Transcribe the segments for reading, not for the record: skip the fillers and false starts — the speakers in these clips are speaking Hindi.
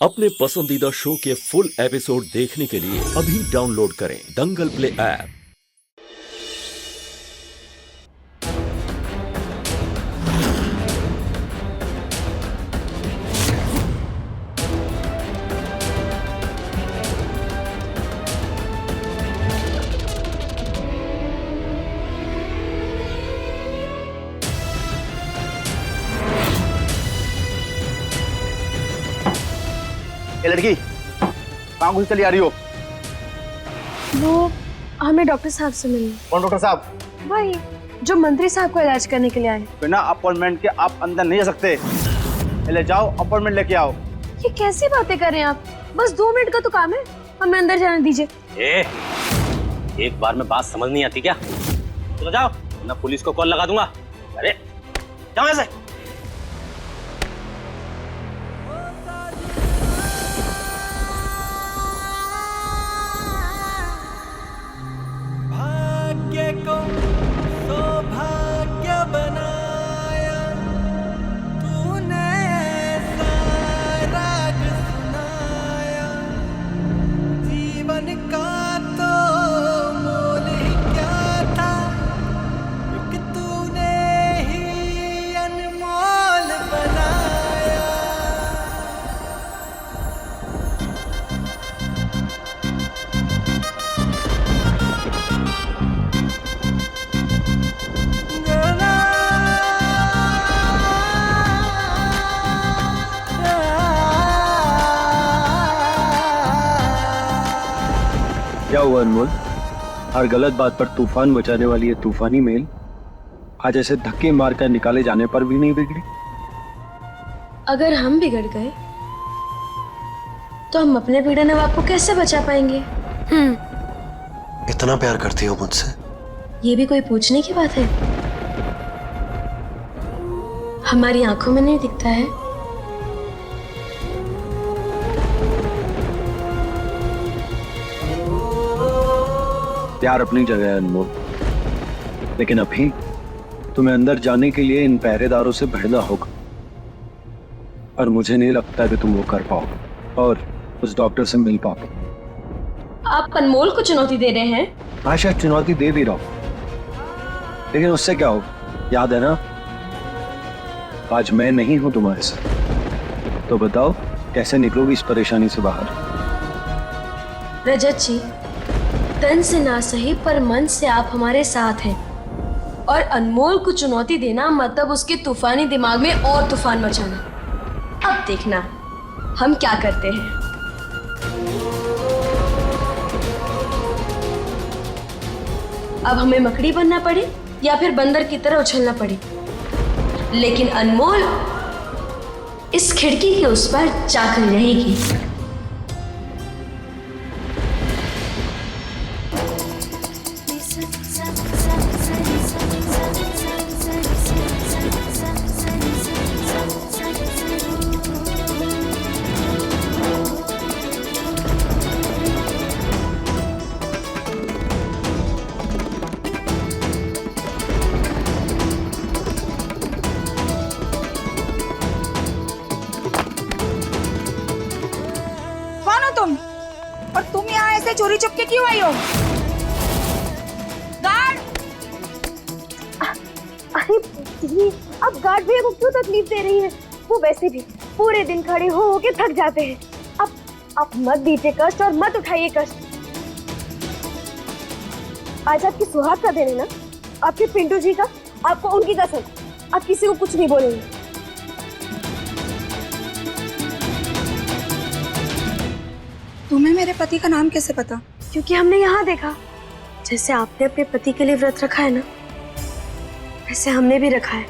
अपने पसंदीदा शो के फुल एपिसोड देखने के लिए अभी डाउनलोड करें दंगल प्ले ऐप। ये लड़की कहाँ घुस चली आ रही हो? वो हमें डॉक्टर साहब से मिलना। कौन डॉक्टर साहब? वही जो मंत्री साहब को इलाज करने के लिए आए। बिना अपॉइंटमेंट के आप अंदर नहीं जा सकते। ले जाओ अपॉइंटमेंट लेके आओ। ये कैसी बातें कर रहे हैं आप? बस 2 मिनट का तो काम है, हमें अंदर जाने दीजिए। एक बार में बात समझ नहीं आती क्या? चलो जाओ, मैं पुलिस को कॉल लगा दूंगा। अरे जाओ ऐसे। भाग्य को सौभाग्य बनाया तूने, ऐसा राग सुनाया, जीवन का तो मोल ही क्या था, एक तूने ही अनमोल बनाया। क्या हुआ अनमोल? हर गलत बात पर तूफान मचाने वाली ये तूफानी मेल आज ऐसे धक्के मारकर निकाले जाने पर भी नहीं बिगड़ी? अगर हम बिगड़ गए तो हम अपने बिगड़ने वाले को कैसे बचा पाएंगे? इतना प्यार करती हो मुझसे? ये भी कोई पूछने की बात है? हमारी आंखों में नहीं दिखता है। प्यार अपनी जगह है अनमोल, लेकिन अभी तुम्हें अंदर जाने के लिए इन पहरेदारों से भिड़ना होगा और मुझे नहीं लगता कि तुम वो कर पाओ और उस डॉक्टर से मिल पाओ। आप अनमोल को चुनौती दे रहे हैं? हाँ, शायद चुनौती दे भी रहा हूं, लेकिन उससे क्या हो? याद है ना, आज मैं नहीं हूं तुम्हारे साथ। तो बताओ कैसे निकलोगी इस परेशानी से बाहर? रजत जी, तन से ना सही पर मन से आप हमारे साथ हैं, और अनमोल को चुनौती देना मतलब उसके तूफानी दिमाग में और तूफान मचाना। अब देखना हम क्या करते हैं। अब हमें मकड़ी बनना पड़े या फिर बंदर की तरह उछलना पड़े, लेकिन अनमोल इस खिड़की के उस पर जाकर रहेगी। कौन हो तुम? और तुम यहाँ ऐसे चोरी चुपके क्यों आई हो? गार्ड! अरे दीदी, अब गार्ड भैया को क्यों तकलीफ दे रही है? वो वैसे भी पूरे दिन खड़े हो के थक जाते हैं। अब आप मत दीजिए कष्ट और मत उठाइए कष्ट। आज आपकी सुहाग का दिन है ना, आपके पिंटू जी का। आपको उनकी कसम, आप किसी को कुछ नहीं बोलेंगे। तुम्हें मेरे पति का नाम कैसे पता? क्योंकि हमने यहाँ देखा, जैसे आपने अपने पति के लिए व्रत रखा है ना, वैसे हमने भी रखा है,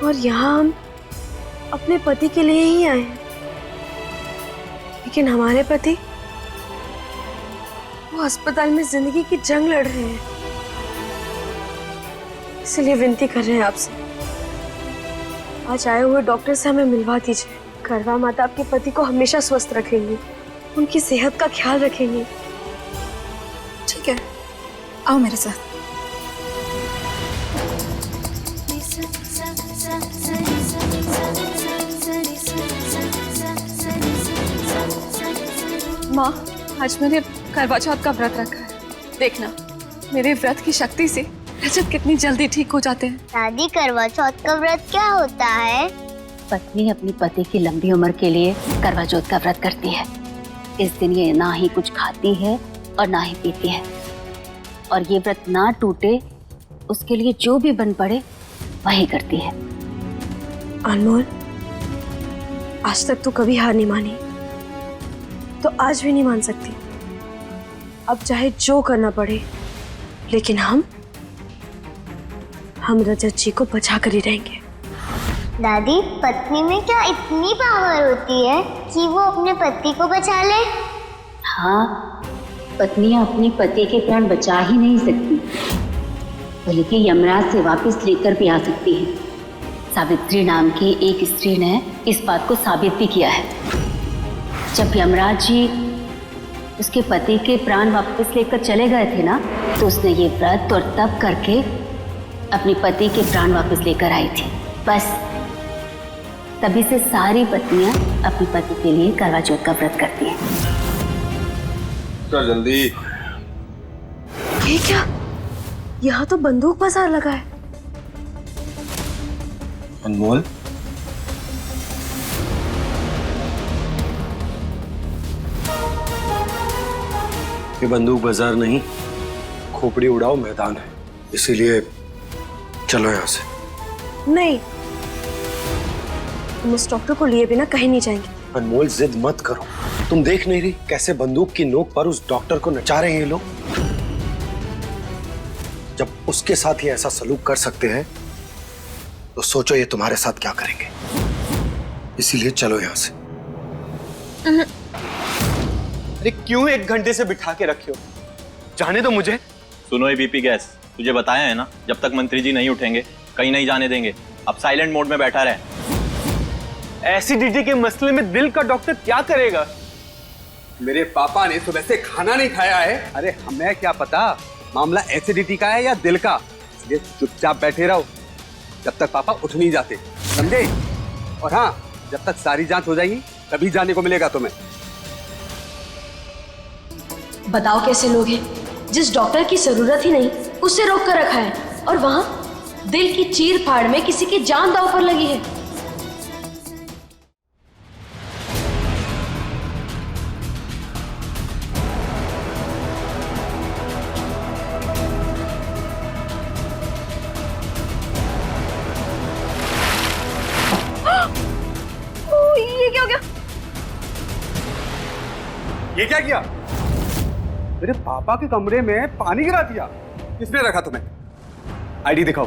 और यहाँ हम अपने पति के लिए ही आए हैं। लेकिन हमारे पति वो अस्पताल में जिंदगी की जंग लड़ रहे हैं, इसलिए विनती कर रहे हैं आपसे, आज आए हुए डॉक्टर से हमें मिलवा दीजिए। करवा माता आपके पति को हमेशा स्वस्थ रखेंगी, उनकी सेहत का ख्याल रखेंगी। ठीक है, आओ मेरे साथ। माँ, आज मैंने करवा चौथ का व्रत रखा है। देखना मेरे व्रत की शक्ति से रजत कितनी जल्दी ठीक हो जाते हैं। दादी, करवा चौथ का व्रत क्या होता है? पत्नी अपनी पति की लंबी उम्र के लिए करवा चौथ का व्रत करती है। इस दिन ये ना ही कुछ खाती है और ना ही पीती है, और ये व्रत ना टूटे उसके लिए जो भी बन पड़े वही करती है। अनमोल, आज तक तो कभी हार नहीं मानी, तो आज भी नहीं मान सकती। अब चाहे जो करना पड़े, लेकिन हम रजत जी को बचा कर ही रहेंगे। दादी, पत्नी में क्या इतनी पावर होती है कि वो अपने पति को बचा ले? हाँ, पत्नियां अपने पति के प्राण बचा ही नहीं सकती, बल्कि यमराज से वापस लेकर भी आ सकती है। सावित्री नाम की एक स्त्री ने इस बात को साबित भी किया है। जब यमराज जी उसके पति के प्राण वापस लेकर चले गए थे ना, तो उसने ये व्रत और तप करके अपने पति के प्राण वापस लेकर आई थी। बस तभी से सारी पत्नियां अपने पति के लिए करवा चौथ का व्रत करती हैं। तो जल्दी। ये क्या? यहाँ तो बंदूक बाजार लगा है। अनमोल, ये बंदूक बाजार नहीं, खोपड़ी उड़ाओ मैदान है, इसीलिए चलो यहाँ से। नहीं, हम उस डॉक्टर को लिए बिना कहीं नहीं जाएंगे। अनमोल, जिद मत करो। तुम देख नहीं रही कैसे बंदूक की नोक पर उस डॉक्टर को नचा रहे हैं ये लोग? जब उसके साथ ही ऐसा सलूक कर सकते हैं, तो सोचो ये तुम्हारे साथ क्या करेंगे। इसीलिए चलो यहाँ से। अरे क्यों 1 घंटे से बिठा के रखे हो? जाने दो मुझे। सुनो ये बीपी गैस, तुझे बताया है ना, जब तक मंत्री जी नहीं उठेंगे कहीं नहीं जाने देंगे। अब साइलेंट मोड में बैठा रहे। एसिडिटी के मसले में दिल का डॉक्टर क्या करेगा? मेरे पापा ने सुबह से खाना नहीं खाया है। अरे हमें क्या पता मामला एसिडिटी का है या दिल का, इसलिए चुपचाप बैठे रहो जब तक पापा उठ नहीं जाते, समझे? और हाँ, जब तक सारी जांच हो जाएगी तभी जाने को मिलेगा तुम्हें। बताओ कैसे लोग हैं जिस डॉक्टर की जरूरत ही नहीं उससे रोक कर रखा है, और वहां दिल की चीर फाड़ में किसी की जान दांव पर लगी है। ये क्या हो गया? ये क्या किया? मेरे पापा के कमरे में पानी गिरा दिया। किसने रखा तुम्हें? आईडी दिखाओ।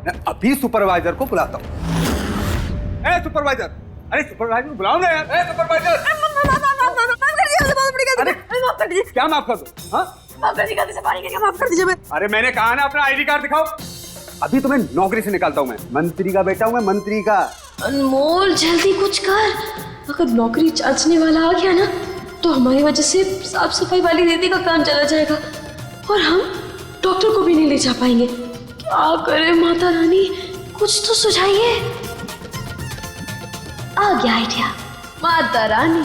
मैं अभी सुपरवाइजर को बुलाता हूँ। ए सुपरवाइजर, अरे सुपरवाइजर को बुलाओ ना यार। ए सुपरवाइजर, अरे क्या माफ कर दो? हाँ, माफ कर दीजिए। अरे मैंने कहा ना अपना आईडी कार्ड दिखाओ। अभी तुम्हें नौकरी से निकालता हूँ मैं। मंत्री का बेटा हूँ मैं, मंत्री का। अनमोल, जल्दी कुछ कर। अगर नौकरी जांचने वाला आ गया ना, तो हमारी वजह से साफ सफाई वाली दीदी का काम चला जाएगा, और हम डॉक्टर को भी नहीं ले जा पाएंगे। क्या करें माता रानी, कुछ तो सुझाइए। आ गया आइडिया, माता रानी।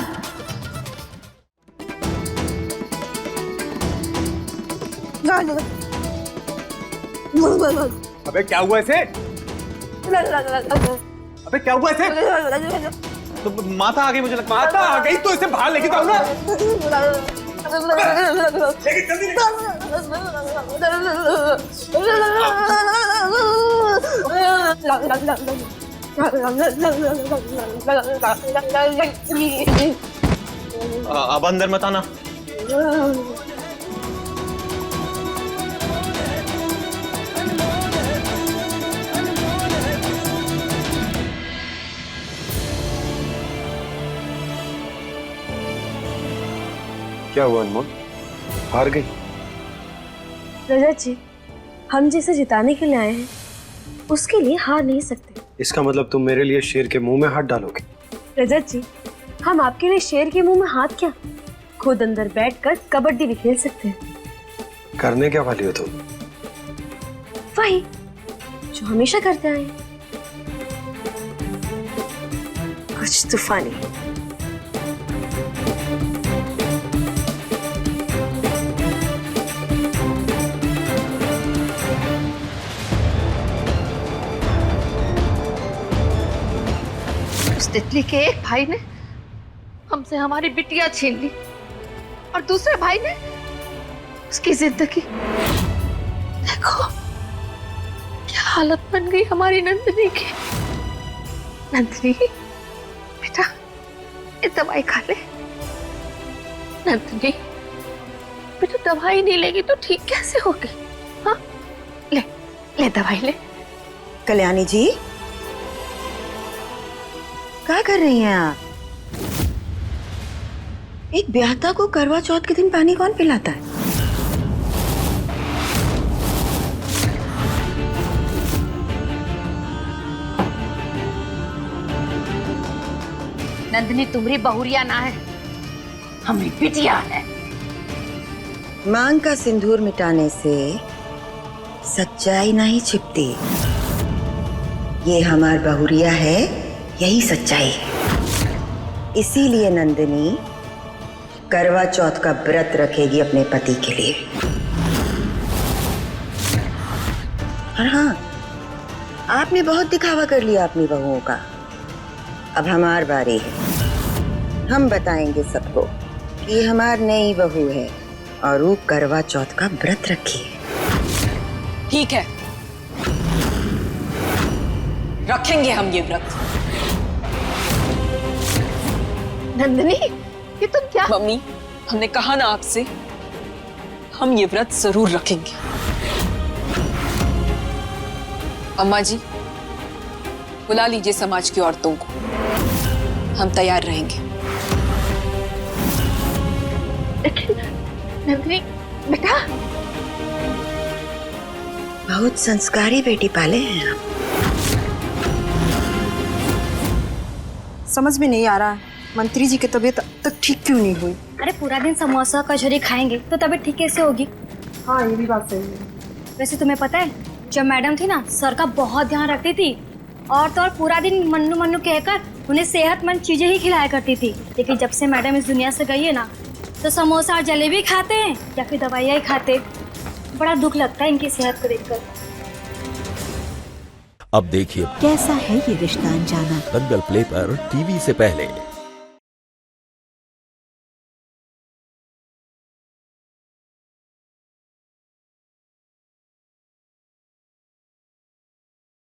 अबे क्या हुआ इसे? अबे क्या हुआ इसे? तो माता आ गई, मुझे लगता। माता आ गई तो इसे बाहर लेके जाओ ना। अब अंदर मत आना। क्या हुआ अनमोल, हार गई? रजत जी, हम जिसे जिताने के लिए आए हैं उसके लिए हार नहीं सकते। इसका मतलब तुम मेरे लिए शेर के मुंह में हाथ डालोगे? रजत जी, हम आपके लिए शेर के मुंह में हाथ क्या, खुद अंदर बैठकर कबड्डी भी खेल सकते हैं। करने क्या वाली हो तुम? वही जो हमेशा करते आए हैं, कुछ तूफानी। तितली के एक भाई ने हमसे हमारी बिटिया छीन ली और दूसरे भाई ने उसकी जिंदगी। देखो क्या हालत बन गई हमारी नंदिनी की। नंदिनी बेटा ये दवाई खा ले। नंदिनी बेटा दवाई नहीं लेगी तो ठीक कैसे होगी? हाँ ले ले दवाई ले। कल्याणी जी क्या कर रही हैं आप? एक ब्याहता को करवा चौथ के दिन पानी कौन पिलाता है? नंदिनी तुम्हारी बहुरिया ना है, हमारी बिटिया है। मांग का सिंदूर मिटाने से सच्चाई नहीं छिपती। ये हमार बहुरिया है, यही सच्चाई है। इसीलिए नंदिनी करवा चौथ का व्रत रखेगी अपने पति के लिए। और हाँ, आपने बहुत दिखावा कर लिया अपनी बहुओं का। अब हमार बारी है। हम बताएंगे सबको कि ये हमार नई बहू है और वो करवा चौथ का व्रत रखी है। ठीक है, रखेंगे हम ये व्रत। नंदिनी ये तुम क्या? मम्मी हमने कहा ना आपसे, हम ये व्रत जरूर रखेंगे। अम्मा जी बुला लीजिए समाज की औरतों को, हम तैयार रहेंगे। लेकिन नंदिनी बेटा, बहुत संस्कारी बेटी पाले हैं आप। समझ में नहीं आ रहा मंत्री जी की तबीयत अब तक ठीक क्यों नहीं हुई? अरे पूरा दिन समोसा कचौरी खाएंगे तो तबीयत ठीक कैसे होगी? हाँ ये भी बात सही है। वैसे तुम्हें पता है जब मैडम थी ना सर का बहुत ध्यान रखती थी और तो और पूरा दिन मन्नू मन्नू कहकर उन्हें सेहतमंद चीजें ही खिलाया करती थी। लेकिन जब से मैडम इस दुनिया से गई है ना तो समोसा और जलेबी खाते हैं या फिर दवाइयाँ ही खाते। बड़ा दुख लगता है इनकी सेहत को देखकर। अब देखिए कैसा है ये रिश्ता अनजाना। दंगल प्ले पर टीवी से पहले।